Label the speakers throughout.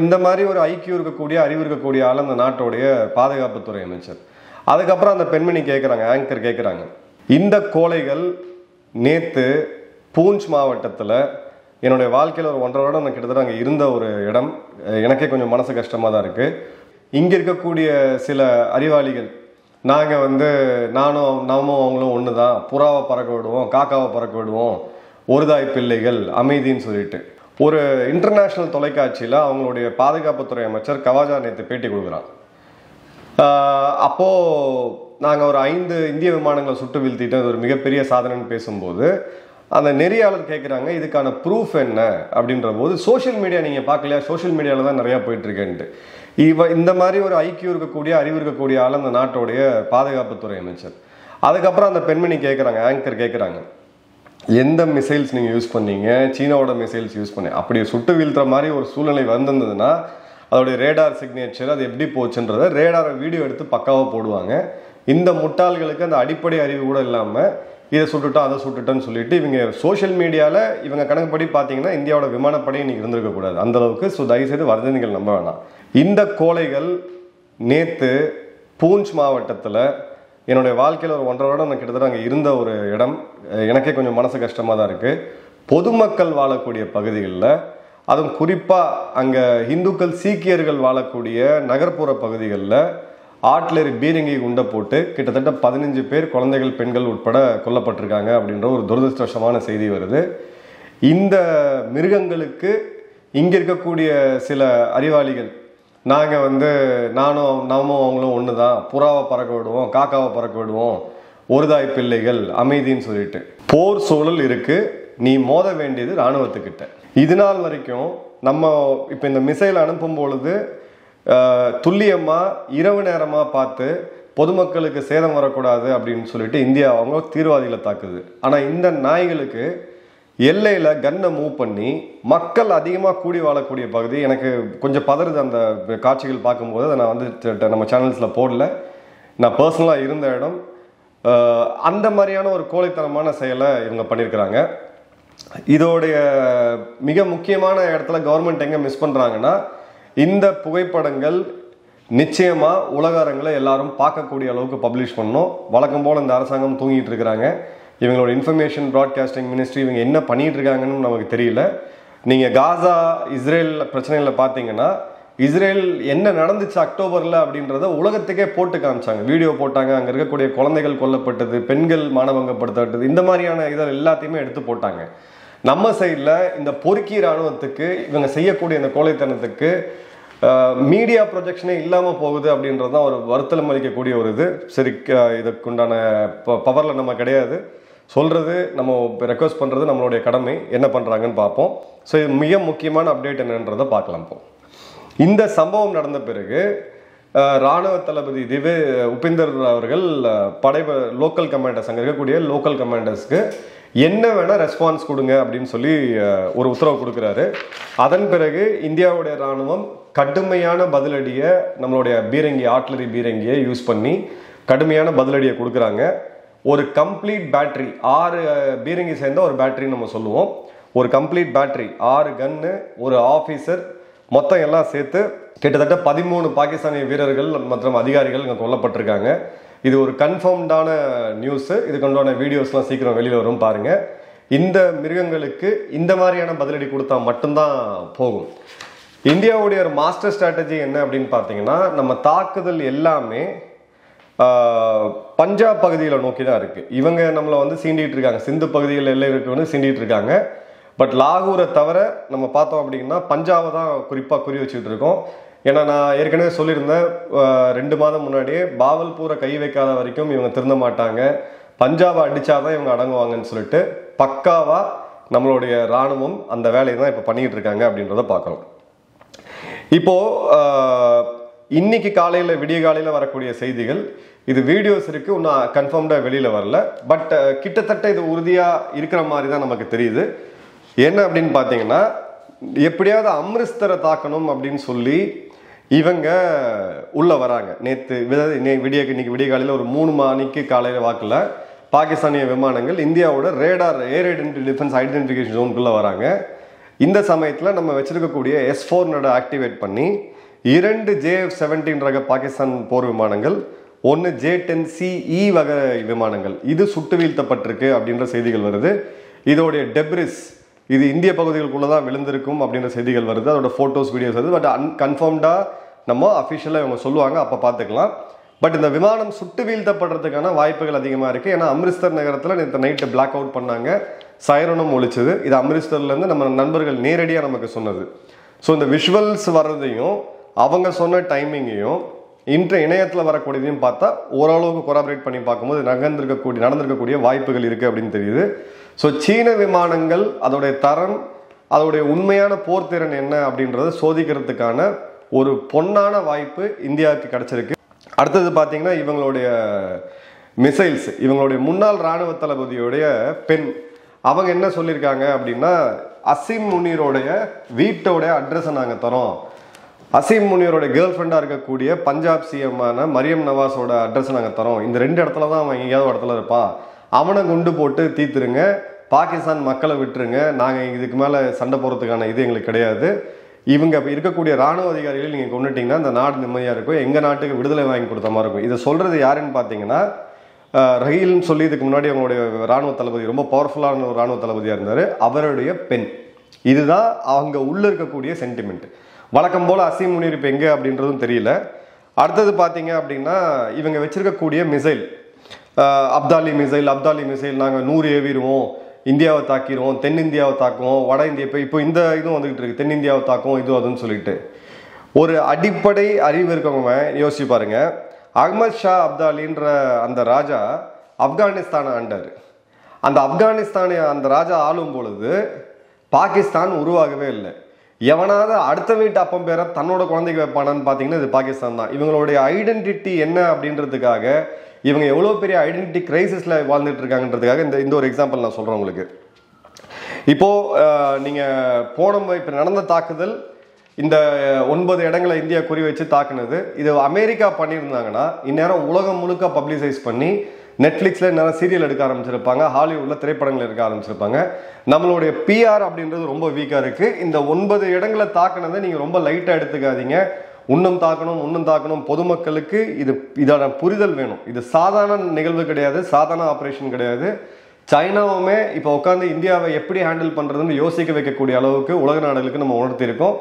Speaker 1: இந்த மாதிரி ஒரு ஐக்கியம் இருக்கக்கூடிய அறிவு இருக்கக்கூடிய ஆள் அந்த நாட்டோடைய பாதுகாப்புத்துறை அமைச்சர். அதுக்கப்புறம் அந்த பெண்மணி கேட்குறாங்க, ஆங்கர் கேட்குறாங்க, இந்த கோழைகள் நேற்று பூஞ்ச் மாவட்டத்தில் என்னுடைய வாழ்க்கையில் ஒரு 1.5 வருடம் நான் கிட்டத்தட்ட அங்கே இருந்த ஒரு இடம். எனக்கே கொஞ்சம் மனசு கஷ்டமாக தான் இருக்குது. இங்கே இருக்கக்கூடிய சில அறிவாளிகள் நாங்கள் நாமும் அவங்களும் ஒன்று தான், புறாவை பறக்க விடுவோம், காக்காவை பறக்க விடுவோம், ஒரு தாய் பிள்ளைகள், அமைதின்னு சொல்லிட்டு ஒரு இன்டர்நேஷ்னல் தொலைக்காட்சியில் அவங்களுடைய பாதுகாப்புத்துறை அமைச்சர் கவாஜா நேற்று பேட்டி கொடுக்குறான். அப்போது நாங்கள் ஒரு 5 இந்திய விமானங்களை சுட்டு வீழ்த்திட்டு அது ஒரு மிகப்பெரிய சாதனைன்னு பேசும்போது அந்த நெறியாளர் கேட்குறாங்க, இதுக்கான ப்ரூஃப் என்ன அப்படின்ற போது, சோஷியல் மீடியா நீங்கள் பார்க்கலையா, சோஷியல் மீடியாவில் தான் நிறையா போயிட்டுருக்கேன்ட்டு. இந்த மாதிரி ஒரு ஐக்கியம் இருக்கக்கூடிய அறிவு இருக்கக்கூடிய ஆள் அந்த நாட்டோடைய பாதுகாப்புத்துறை அமைச்சர். அதுக்கப்புறம் அந்த பெண்மணி கேட்குறாங்க, ஆங்கர் கேட்குறாங்க, எந்த மிசைல்ஸ் நீங்கள் யூஸ் பண்ணீங்க, சீனாவோட மிசைல்ஸ் யூஸ் பண்ணி அப்படி சுட்டு வீழ்த்துற மாதிரி ஒரு சூழ்நிலை வந்திருந்ததுன்னா அதோடைய ரேடார் சிக்னேச்சர் அது எப்படி போச்சுன்றதை ரேடாரை வீடியோ எடுத்து பக்காவாக போடுவாங்க. இந்த முட்டாள்களுக்கு அந்த அடிப்படை அறிவு கூட இல்லாமல் இதை சுட்டுட்டோம் அதை சுட்டுட்டோன்னு சொல்லிட்டு இவங்க சோஷியல் மீடியாவில் இவங்க கணக்குப்படி பார்த்தீங்கன்னா இந்தியாவோட விமானப்படை இன்னைக்கு இருந்திருக்கக்கூடாது அந்தளவுக்கு. ஸோ தயவுசெய்து வர்த்தனைகள் நம்ப வேணாம். இந்த கோழைகள் நேற்று பூஞ்ச் மாவட்டத்தில் என்னுடைய வாழ்க்கையில் ஒரு 1.5 வருடம் நான் கிட்டத்தட்ட அங்கே இருந்த ஒரு இடம். எனக்கே கொஞ்சம் மனசு கஷ்டமாக தான் இருக்குது. பொதுமக்கள் வாழக்கூடிய பகுதிகளில், அதுவும் குறிப்பாக அங்கே இந்துக்கள் சீக்கியர்கள் வாழக்கூடிய நகர்ப்புற பகுதிகளில் ஆட்லரி பீரங்கி குண்டை போட்டு கிட்டத்தட்ட 15 பேர், குழந்தைகள், பெண்கள் உட்பட கொல்லப்பட்டிருக்காங்க அப்படின்ற ஒரு துரதிருஷ்டவசமான செய்தி வருது. இந்த மிருகங்களுக்கு இங்கே இருக்கக்கூடிய சில அறிவாளிகள் நாங்கள் நாமும் அவங்களும் ஒன்று தான், புறாவை பறக்க விடுவோம், காக்காவை பறக்க விடுவோம், ஒரு தாய் பிள்ளைகள், அமைதின்னு சொல்லிட்டு போர் சூழல் இருக்கு. நீ மோத வேண்டியது இராணுவத்துக்கிட்ட. இது நாள் வரைக்கும் நம்ம இப்போ இந்த மிசைல் அனுப்பும் பொழுது துல்லியமாக இரவு நேரமாக பார்த்து பொதுமக்களுக்கு சேதம் வரக்கூடாது அப்படின்னு சொல்லிட்டு இந்தியா அவங்க தீவிரவாதிகளை தாக்குது. ஆனால் இந்த நாய்களுக்கு எல்லையில் கன்னை மூவ் பண்ணி மக்கள் அதிகமாக கூடி வாழக்கூடிய பகுதி எனக்கு கொஞ்சம் பதறுது. அந்த காட்சிகள் பார்க்கும்போது அதை நான் நம்ம சேனல்ஸில் போடல, நான் பர்சனலாக இருந்த இடம். அந்த மாதிரியான ஒரு கோழைத்தனமான செயலை இவங்க பண்ணியிருக்கிறாங்க. இதோடைய மிக முக்கியமான இடத்துல கவர்மெண்ட் எங்கே மிஸ் பண்ணுறாங்கன்னா, இந்த புகைப்படங்கள் நிச்சயமாக உலக அரங்கில் எல்லாரும் பார்க்கக்கூடிய அளவுக்கு பப்ளிஷ் பண்ணணும். வழக்கம் போல் இந்த அரசாங்கம் தூங்கிட்டு இருக்கிறாங்க. இவங்களோட இன்ஃபர்மேஷன் ப்ராட்காஸ்டிங் மினிஸ்ட்ரி இவங்க என்ன பண்ணிட்டு இருக்காங்கன்னு நமக்கு தெரியல. நீங்கள் காசா இஸ்ரேல் பிரச்சனையில் பார்த்தீங்கன்னா, இஸ்ரேல் என்ன நடந்துச்சு அக்டோபரில் அப்படின்றத உலகத்துக்கே போட்டு காமிச்சாங்க, வீடியோ போட்டாங்க. அங்கே இருக்கக்கூடிய குழந்தைகள் கொல்லப்பட்டது, பெண்கள் மானபங்கப்படுத்தப்பட்டது, இந்த மாதிரியான இதை எல்லாத்தையுமே எடுத்து போட்டாங்க. நம்ம சைடில் இந்த பொறுக்கி இராணுவத்துக்கு இவங்க செய்யக்கூடிய இந்த கோழைத்தனத்துக்கு மீடியா ப்ரொஜெக்ஷனே இல்லாமல் போகுது அப்படின்றது தான் ஒரு வருத்தலம் அளிக்கக்கூடிய ஒரு இது. சரி, இதுக்குண்டான பவரில் நம்ம கிடையாது, சொல்கிறது நம்ம ரெக்வஸ்ட் பண்ணுறது நம்மளுடைய கடமை. என்ன பண்ணுறாங்கன்னு பார்ப்போம். ஸோ இது மிக முக்கியமான அப்டேட் என்னன்றதை பார்க்கலாம். இப்போ இந்த சம்பவம் நடந்த பிறகு இராணுவ தளபதி உபேந்தர் அவர்கள் லோக்கல் கமாண்டர்ஸ், அங்கே இருக்கக்கூடிய லோக்கல் கமாண்டர்ஸ்க்கு என்ன வேணால் ரெஸ்பான்ஸ் கொடுங்க அப்படின்னு சொல்லி ஒரு உத்தரவு கொடுக்குறாரு. அதன் பிறகு இந்தியாவுடைய இராணுவம் கடுமையான பதிலடியை நம்மளுடைய பீரங்கி, ஆட்லரி பீரங்கியை யூஸ் பண்ணி கடுமையான பதிலடியை கொடுக்குறாங்க. ஒரு கம்ப்ளீட் பேட்டரி, 6 பீரங்கி சேர்ந்த ஒரு பேட்டரின்னு நம்ம சொல்லுவோம். ஒரு கம்ப்ளீட் பேட்டரி, 6 கன்னு, ஒரு ஆஃபீஸர், மொத்தம் எல்லாம் சேர்த்து கிட்டத்தட்ட 13 பாகிஸ்தானிய வீரர்கள் மற்றும் அதிகாரிகள் இங்கே கொல்லப்பட்டிருக்காங்க. இது ஒரு கன்ஃபார்ம்டான நியூஸு. இதுக்குண்டான வீடியோஸ்லாம் சீக்கிரம் வெளியில் வரும் பாருங்கள். இந்த மிருகங்களுக்கு இந்த மாதிரியான பதிலடி கொடுத்தா மட்டும்தான் போகும். இந்தியாவுடைய ஒரு மாஸ்டர் ஸ்ட்ராட்டஜி என்ன அப்படின்னு பார்த்தீங்கன்னா, நம்ம தாக்குதல் எல்லாமே பஞ்சாப் பகுதியில் நோக்கி தான் இருக்குது. இவங்க நம்மளை சீண்டிகிட்டு இருக்காங்க, சிந்து பகுதியில் எல்லாம் இருக்கு சீண்டிகிட்டு இருக்காங்க. பட் லாகூரை தவிர நம்ம பார்த்தோம் அப்படின்னா பஞ்சாபை தான் குறிப்பாக குறி வச்சுக்கிட்டு இருக்கோம். ஏன்னா நான் ஏற்கனவே சொல்லியிருந்தேன், 2 மாதம் முன்னாடியே பாவல்பூரை கை வைக்காத வரைக்கும் இவங்க திருந்த மாட்டாங்க, பஞ்சாபை அடித்தாதான் இவங்க அடங்குவாங்கன்னு சொல்லிட்டு பக்காவாக நம்மளுடைய இராணுவம் அந்த வேலையை தான் இப்போ பண்ணிக்கிட்டு இருக்காங்க அப்படின்றத பார்க்கலாம். இப்போது இன்னைக்கு காலையில், விடிய காலையில் வரக்கூடிய செய்திகள், இது வீடியோஸ் இருக்குது, இன்னும் கன்ஃபார்ம்டாக வெளியில் வரல. பட் கிட்டத்தட்ட இது உறுதியாக இருக்கிற மாதிரி தான் நமக்கு தெரியுது. என்ன அப்படின்னு பார்த்தீங்கன்னா, எப்படியாவது அம்ரிஸ்தரை தாக்கணும் அப்படின்னு சொல்லி இவங்க உள்ளே வராங்க. இன்னைக்கு விடிய காலையில் ஒரு 3 மணிக்கு காலையில் வாக்கில் பாகிஸ்தானிய விமானங்கள் இந்தியாவோட ரேடார், ஏர் டிஃபென்ஸ் ஐடென்டிஃபிகேஷன் ஜோனுக்குள்ளே வராங்க. இந்த சமயத்தில் நம்ம வச்சிருக்கக்கூடிய S-400 ஆக்டிவேட் பண்ணி 2 JF-17 ரக பாகிஸ்தான் போர் விமானங்கள், 1 J-10CE வகை விமானங்கள் இது சுட்டு வீழ்த்தப்பட்டிருக்கு அப்படின்ற செய்திகள் வருது. இதோடைய டெப்ரிஸ் இது இந்திய பகுதிகளுக்குள்ள தான் விழுந்திருக்கும் அப்படின்ற செய்திகள் வருது. அதோட ஃபோட்டோஸ் வீடியோஸ் வருது. பட் அன்கன்ஃபார்ம்டாக நம்ம அஃபிஷியலாக இவங்க சொல்லுவாங்க, அப்போ பார்த்துக்கலாம். பட் இந்த விமானம் சுட்டு வீழ்த்தப்படுறதுக்கான வாய்ப்புகள் அதிகமாக இருக்குது. ஏன்னா அமிர்தசர் நகரத்தில் நேற்று நைட்டு பிளாக் அவுட் பண்ணாங்க, சைரனும் ஒழிச்சது. இது அமிர்தசர்லேருந்து நம்ம நண்பர்கள் நேரடியாக நமக்கு சொன்னது. ஸோ இந்த விஷுவல்ஸ் வர்றதையும் அவங்க சொன்ன டைமிங்கையும் இணையத்தில் வரக்கூடியதையும் பார்த்தா ஓரளவுக்கு கொராபரேட் பண்ணி பார்க்கும்போது நடந்திருக்கக்கூடிய வாய்ப்புகள் இருக்குது அப்படின்னு தெரியுது. ஸோ சீன விமானங்கள் அதோடைய தரம், அதோடைய உண்மையான போர்த்திறன் என்ன அப்படின்றத சோதிக்கிறதுக்கான ஒரு பொன்னான வாய்ப்பு இந்தியாவுக்கு கிடைச்சிருக்கு. அடுத்தது பார்த்தீங்கன்னா இவங்களுடைய மிசைல்ஸ், இவங்களுடைய முன்னாள் இராணுவ தளபதியோடைய பெண் அவங்க என்ன சொல்லியிருக்காங்க அப்படின்னா, அசீம் முனீரோடைய வீட்டோடைய அட்ரஸை நாங்கள் தரோம், அசீம் முனீரோட கேர்ள் ஃப்ரெண்டாக இருக்கக்கூடிய பஞ்சாப் சிஎம்மான மரியம் நவாஸோட அட்ரஸை நாங்கள் தரோம், இந்த 2 இடத்துல தான் அவன் எங்கேயாவது இடத்துல இருப்பான், அவனை குண்டு போட்டு தீத்துருங்க, பாகிஸ்தான் மக்களை விட்டுருங்க, நாங்கள் இதுக்கு மேலே சண்டை போகிறதுக்கான இது எங்களுக்கு கிடையாது, இவங்க இருக்கக்கூடிய இராணுவ அதிகாரிகள் நீங்கள் கொண்டுட்டிங்கன்னா இந்த நாடு நிம்மதியாக இருக்கும், எங்கள் நாட்டுக்கு விடுதலை வாங்கி கொடுத்த மாதிரி இருக்கும். இதை சொல்கிறது யாருன்னு பார்த்தீங்கன்னா ரஹீல்னு சொல்லி இதுக்கு முன்னாடி அவங்களுடைய இராணுவ தளபதி, ரொம்ப பவர்ஃபுல்லான ஒரு இராணுவ தளபதியாக இருந்தார், அவருடைய பெண். இதுதான் அவங்க உள்ளே இருக்கக்கூடிய சென்டிமெண்ட். வழக்கம் போல் அசீம் முனீர் இப்போ எங்கே அப்படின்றதும் தெரியல. அடுத்தது பார்த்தீங்க அப்படின்னா இவங்க வச்சிருக்கக்கூடிய மிசைல், அப்தாலி மிசைல் நாங்கள் 100 ஏவிடுவோம், இந்தியாவை தாக்கிடுவோம், தென்னிந்தியாவை தாக்குவோம், வட இந்தியா இப்போ இந்த இதுவும் வந்துகிட்டு இருக்கு, தென்னிந்தியாவை தாக்குவோம் இது அதுன்னு சொல்லிட்டு. ஒரு அடிப்படை அறிவு இருக்கவங்க யோசிச்சு பாருங்க, அகமது ஷா அப்தாலின்ற அந்த ராஜா ஆப்கானிஸ்தானை ஆண்டார். அந்த ஆப்கானிஸ்தானை அந்த ராஜா ஆளும் பொழுது பாகிஸ்தான் உருவாகவே இல்லை. எவனாவது அடுத்த வீட்டு அப்பம் பேரை தன்னோட குழந்தைக்கு வைப்பானான்னு பார்த்தீங்கன்னா இது பாகிஸ்தான் தான். இவங்களுடைய ஐடென்டிட்டி என்ன அப்படின்றதுக்காக இவங்க எவ்வளோ பெரிய ஐடென்டிட்டி கிரைசிஸில் வாழ்ந்துட்டு இருக்காங்கன்றதுக்காக இந்த ஒரு எக்ஸாம்பிள் நான் சொல்கிறேன் உங்களுக்கு. இப்போது நீங்கள் இப்போ நடந்த தாக்குதல், இந்த 9 இடங்களை இந்தியா குறி வச்சு தாக்குனது, இது அமெரிக்கா பண்ணியிருந்தாங்கன்னா இந்நேரம் உலகம் முழுக்க பப்ளிசைஸ் பண்ணி நெட்ஃப்ளிக்ஸில் இந்நேரம் சீரியல் எடுக்க ஆரம்பிச்சிருப்பாங்க, ஹாலிவுட்டில் திரைப்படங்கள் எடுக்க ஆரம்பிச்சிருப்பாங்க. நம்மளுடைய பிஆர் அப்படின்றது ரொம்ப வீக்காக இருக்குது. இந்த 9 இடங்களை தாக்குனதை நீங்கள் ரொம்ப லைட்டாக எடுத்துக்காதீங்க. இன்னும் தாக்கணும். பொதுமக்களுக்கு இதோட புரிதல் வேணும். இது சாதாரண நிகழ்வு கிடையாது, சாதாரண ஆப்ரேஷன் கிடையாது. சைனாவுமே இப்போ உட்காந்து இந்தியாவை எப்படி ஹேண்டில் பண்ணுறதுன்னு யோசிக்க வைக்கக்கூடிய அளவுக்கு உலக நாடுகளுக்கு நம்ம உணர்த்தியிருக்கோம்.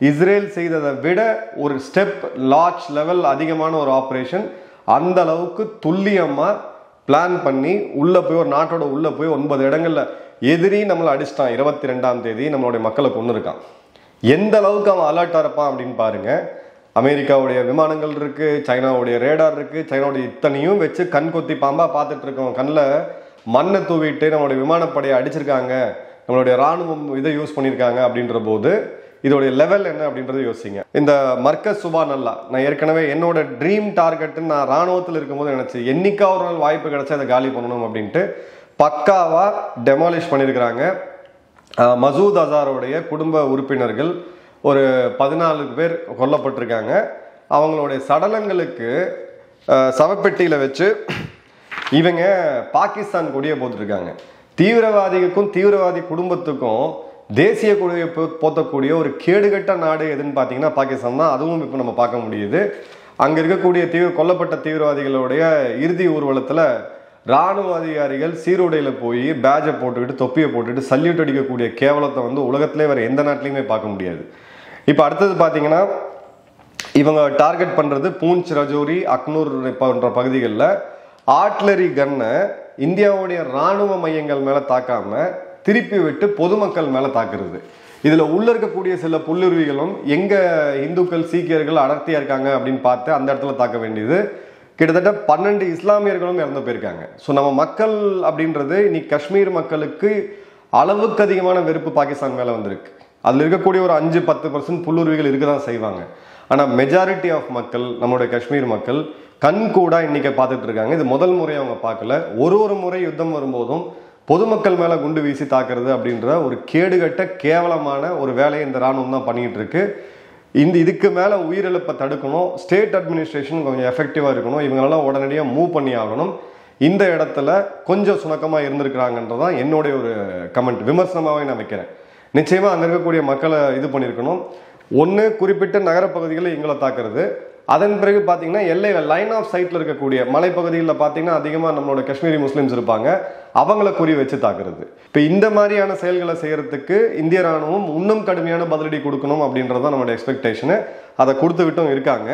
Speaker 1: இஸ்ரேல் செய்ததை விட ஒரு ஸ்டெப் லார்ஜ் லெவல் அதிகமான ஒரு ஆப்ரேஷன், அந்த அளவுக்கு துல்லியமாக பிளான் பண்ணி உள்ளே போய் ஒரு நாட்டோட உள்ளே போய் 9 இடங்களில் எதிரி நம்மளை அடிச்சிட்டான். 22ஆம் தேதி நம்மளுடைய மக்களை கொண்டு இருக்கான். எந்த அளவுக்கு அவன் அலர்ட்டாக இருப்பான் அப்படின்னு பாருங்க. அமெரிக்காவுடைய விமானங்கள் இருக்கு, சைனாவுடைய ரேடார் இருக்கு, சைனாவுடைய இத்தனையும் வச்சு கண் கொத்தி பாம்பா பார்த்துட்டு இருக்கோம். கண்ணில் மண்ணை தூவிட்டு நம்மளுடைய விமானப்படையை அடிச்சிருக்காங்க, நம்மளுடைய ராணுவம் இதை யூஸ் பண்ணியிருக்காங்க அப்படின்ற போது இதோடைய லெவல் என்ன அப்படின்றத யோசிங்க. இந்த மர்கஸ் சுபானல்லா, நான் ஏற்கனவே என்னோட ட்ரீம் டார்கெட்டுன்னு நான் ராணுவத்தில் இருக்கும்போது நினைச்சு என்னைக்கா ஒரு நாள் வாய்ப்பு கிடைச்சா அதை காலி பண்ணணும் அப்படின்ட்டு பக்காவா டெமாலிஷ் பண்ணியிருக்கிறாங்க. மசூத் அசாரோடைய குடும்ப உறுப்பினர்கள் ஒரு 14 பேர் கொல்லப்பட்டிருக்காங்க. அவங்களுடைய சடலங்களுக்கு சவப்பெட்டியில் வச்சு இவங்க பாகிஸ்தான் கொடியை போட்டுருக்காங்க. தீவிரவாதிகளுக்கும் தீவிரவாதி குடும்பத்துக்கும் தேசிய கொடியை போத்தக்கூடிய ஒரு கேடுகட்ட நாடு எதுன்னு பார்த்தீங்கன்னா பாகிஸ்தான் தான். அதுவும் இப்போ நம்ம பார்க்க முடியுது. அங்கே இருக்கக்கூடிய கொல்லப்பட்ட தீவிரவாதிகளுடைய இறுதி ஊர்வலத்தில் இராணுவ அதிகாரிகள் சீருடையில் போய் பேஜை போட்டுக்கிட்டு தொப்பியை போட்டுக்கிட்டு சல்யூட் அடிக்கக்கூடிய கேவலத்தை உலகத்திலே வேறு எந்த நாட்டிலையுமே பார்க்க முடியாது. இப்போ அடுத்தது பார்த்தீங்கன்னா இவங்க டார்கெட் பண்ணுறது பூஞ்ச், ரஜோரி, அக்னூர் போன்ற பகுதிகளில் ஆர்ட்லரி கன்னை இந்தியாவுடைய இராணுவ மையங்கள் மேலே தாக்காமல் திருப்பி விட்டு பொதுமக்கள் மேலே தாக்குறது. இதில் உள்ள இருக்கக்கூடிய சில புல்லுருவிகளும் எங்கே இந்துக்கள் சீக்கியர்கள் அடர்த்தியாக இருக்காங்க அப்படின்னு பார்த்து அந்த இடத்துல தாக்க வேண்டியது. கிட்டத்தட்ட 12 இஸ்லாமியர்களும் இறந்து போயிருக்காங்க. ஸோ நம்ம மக்கள் அப்படின்றது இன்னைக்கு காஷ்மீர் மக்களுக்கு அளவுக்கு அதிகமான வெறுப்பு பாகிஸ்தான் மேலே வந்திருக்கு. அதில் இருக்கக்கூடிய ஒரு 5-10% புல்லுருவிகள் இருக்க தான் செய்வாங்க. ஆனால் மெஜாரிட்டி ஆஃப் மக்கள், நம்மளுடைய காஷ்மீர் மக்கள் கண் கூட இன்னைக்கு பார்த்துட்டு இருக்காங்க. இது முதல் முறை அவங்க பார்க்கல. ஒரு முறை யுத்தம் வரும்போதும் பொதுமக்கள் மேலே குண்டு வீசி தாக்குறது அப்படின்ற ஒரு கேடுகட்ட கேவலமான ஒரு வேலையை இந்த இராணுவம் தான் பண்ணிக்கிட்டு இருக்கு. இதுக்கு மேலே உயிரிழப்பை தடுக்கணும். ஸ்டேட் அட்மினிஸ்ட்ரேஷன் கொஞ்சம் எஃபெக்டிவாக இருக்கணும். இவங்களெல்லாம் உடனடியாக மூவ் பண்ணி ஆகணும். இந்த இடத்துல கொஞ்சம் சுணக்கமாக இருந்திருக்கிறாங்கன்றதான் என்னுடைய ஒரு கமெண்ட், விமர்சனமாகவே நான் வைக்கிறேன். நிச்சயமாக அங்கே இருக்கக்கூடிய மக்களை இது பண்ணியிருக்கணும். ஒன்று குறிப்பிட்ட நகரப்பகுதிகளில் இவங்களை தாக்குறது, அதன் பிறகு பார்த்தீங்கன்னா எல்லையில் லைன் ஆஃப் சைட்டில் இருக்கக்கூடிய மலைப்பகுதிகளில் பார்த்தீங்கன்னா அதிகமாக நம்மளோட காஷ்மீரி முஸ்லீம்ஸ் இருப்பாங்க, அவங்கள குறி வச்சு தாக்குறது. இப்போ இந்த மாதிரியான செயல்களை செய்யறதுக்கு இந்திய ராணுவம் இன்னும் கடுமையான பதிலடி கொடுக்கணும் அப்படின்றதான் நம்மளோட எக்ஸ்பெக்டேஷனு. அதை கொடுத்து விட்டும் இருக்காங்க.